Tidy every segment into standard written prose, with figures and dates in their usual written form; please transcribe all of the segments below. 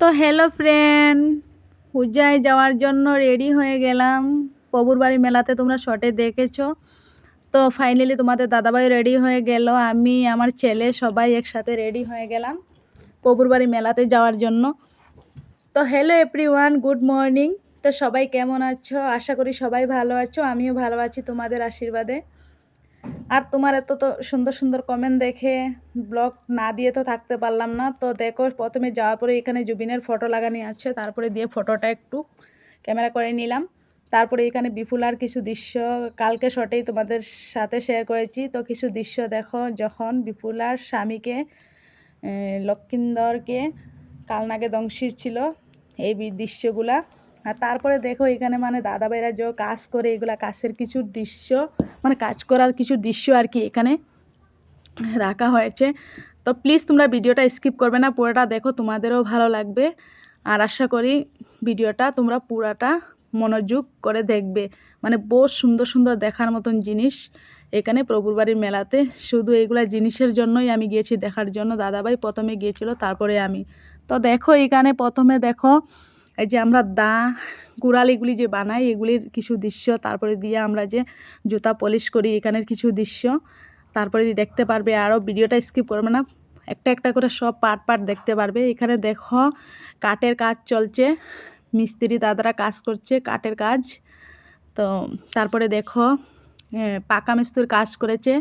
তো hello friend, পূজায় যাওয়ার জন্য রেডি হয়ে গেলাম। প্রভুর বাড়ি মেলাতে তোমরা শর্টে দেখেছো। তো ফাইনালি তোমাদের দাদাভাই রেডি হয়ে গেল, আমি আমার ছেলে সবাই একসাথে রেডি হয়ে গেলাম প্রভুর বাড়ি মেলাতে যাওয়ার জন্য। তো হ্যালো এভরিওয়ান, গুড মর্নিং। তো সবাই কেমন আছো? আশা করি সবাই ভালো আছো, আমিও ভালো আছি তোমাদের আশীর্বাদে। আর তোমার এত তো সুন্দর সুন্দর কমেন্ট দেখে ব্লগ না দিয়ে তো থাকতে পারলাম না। তো দেখো, প্রথমে যাওয়ার পরে এখানে জুবিনের ফটো লাগানি আছে, তারপরে দিয়ে ফটোটা একটু ক্যামেরা করে নিলাম। তারপরে এখানে বিপুলার কিছু দৃশ্য কালকে শটেই তোমাদের সাথে শেয়ার করেছি। তো কিছু দৃশ্য দেখো, যখন বিপুলার স্বামীকে লক্ষিন্দরকে কালনাগে দংশির ছিল, এই দৃশ্যগুলা। আর তারপরে দেখো এখানে মানে দাদাভাইরা যে কাজ করে, এগুলা কাছের কিছু দৃশ্য, মানে কাজ করার কিছু দৃশ্য আর কি এখানে রাখা হয়েছে। তো প্লিজ তোমরা ভিডিওটা স্কিপ করবে না, পুরোটা দেখো, তোমাদেরও ভালো লাগবে। আর আশা করি ভিডিওটা তোমরা পুরাটা মনোযোগ করে দেখবে। মানে বহুত সুন্দর সুন্দর দেখার মতন জিনিস এখানে প্রভুর বাড়ির মেলাতে। শুধু এইগুলা জিনিসের জন্যই আমি গিয়েছি দেখার জন্য। দাদাভাই প্রথমে গিয়েছিল, তারপরে আমি। তো দেখো এখানে প্রথমে দেখো এই যে আমরা কুড়াল এগুলি যে বানাই, এগুলির কিছু দৃশ্য। তারপরে দিয়ে আমরা যে জুতা পলিশ করি, এখানের কিছু দৃশ্য। তারপরে দেখতে পারবে, আরও ভিডিওটা স্কিপ করবে না, একটা একটা করে সব পার্ট পার্ট দেখতে পারবে। এখানে দেখো কাঠের কাজ চলছে, মিস্ত্রি দাদারা কাজ করছে কাঠের কাজ। তো তারপরে দেখো পাকা মিস্ত্রির কাজ করেছে,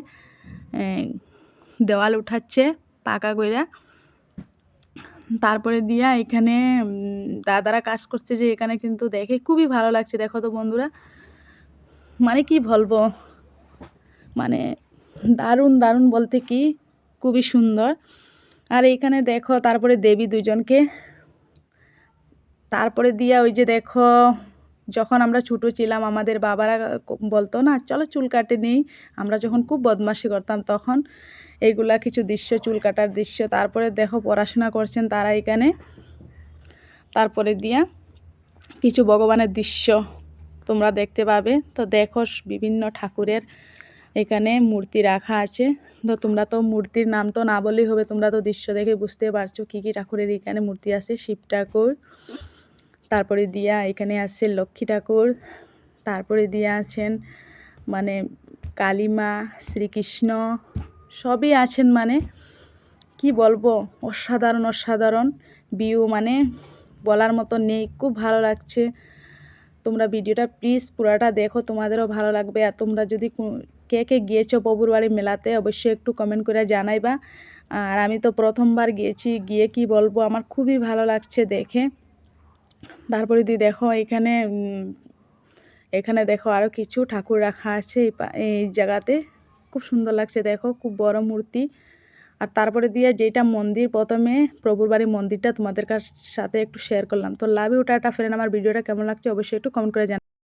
দেওয়াল উঠাচ্ছে পাকা কইরা। তারপরে দিয়া এখানে দাদারা কাজ করছে, যে এখানে কিন্তু দেখে খুবই ভালো লাগছে। দেখো তো বন্ধুরা, মানে কি বলবো, মানে দারুণ দারুণ বলতে কি, খুবই সুন্দর। আর এইখানে দেখো তারপরে দেবী দুজনকে। তারপরে দিয়া ওই যে দেখো, যখন আমরা ছোটো ছিলাম আমাদের বাবারা বলতো না, চলো চুল কাটে নেই, আমরা যখন খুব বদমাশি করতাম তখন এইগুলা কিছু দৃশ্য, চুল কাটার দৃশ্য। তারপরে দেখো পড়াশোনা করছেন তারা এখানে। তারপরে দিয়া কিছু ভগবানের দৃশ্য তোমরা দেখতে পাবে। তো দেখো বিভিন্ন ঠাকুরের এখানে মূর্তি রাখা আছে। তো তোমরা তো মূর্তির নাম তো না বললেই হবে, তোমরা তো দৃশ্য দেখে বুঝতে পারছো কী কী ঠাকুরের এখানে মূর্তি আছে। শিব ঠাকুর, তারপরে দিয়া এখানে আছে লক্ষ্মী ঠাকুর, তারপরে দিয়া আছেন মানে কালীমা, শ্রীকৃষ্ণ সবই আছেন। মানে কি বলবো, অসাধারণ অসাধারণ ভিউ, মানে বলার মতো নেই, খুব ভালো লাগছে। তোমরা ভিডিওটা প্লিজ পুরাটা দেখো, তোমাদেরও ভালো লাগবে। আর তোমরা যদি কে কে গিয়েছো প্রভুর বাড়ি মেলাতে, অবশ্যই একটু কমেন্ট করে জানাইবা। আর আমি তো প্রথমবার গিয়েছি, গিয়ে কি বলবো, আমার খুবই ভালো লাগছে দেখে। তারপরে দিয়ে দেখো এখানে এখানে দেখো আরও কিছু ঠাকুর রাখা আছে এই জায়গাতে, খুব সুন্দর লাগছে। দেখো খুব বড় মূর্তি। আর তারপরে দিয়ে যেটা মন্দির, প্রথমে প্রভুর বাড়ির মন্দিরটা তোমাদের সাথে একটু শেয়ার করলাম। তো লাভ ইউ, টাটা ফ্রেন্ড। আমার ভিডিওটা কেমন লাগছে অবশ্যই একটু কমেন্ট করে জানাবেন।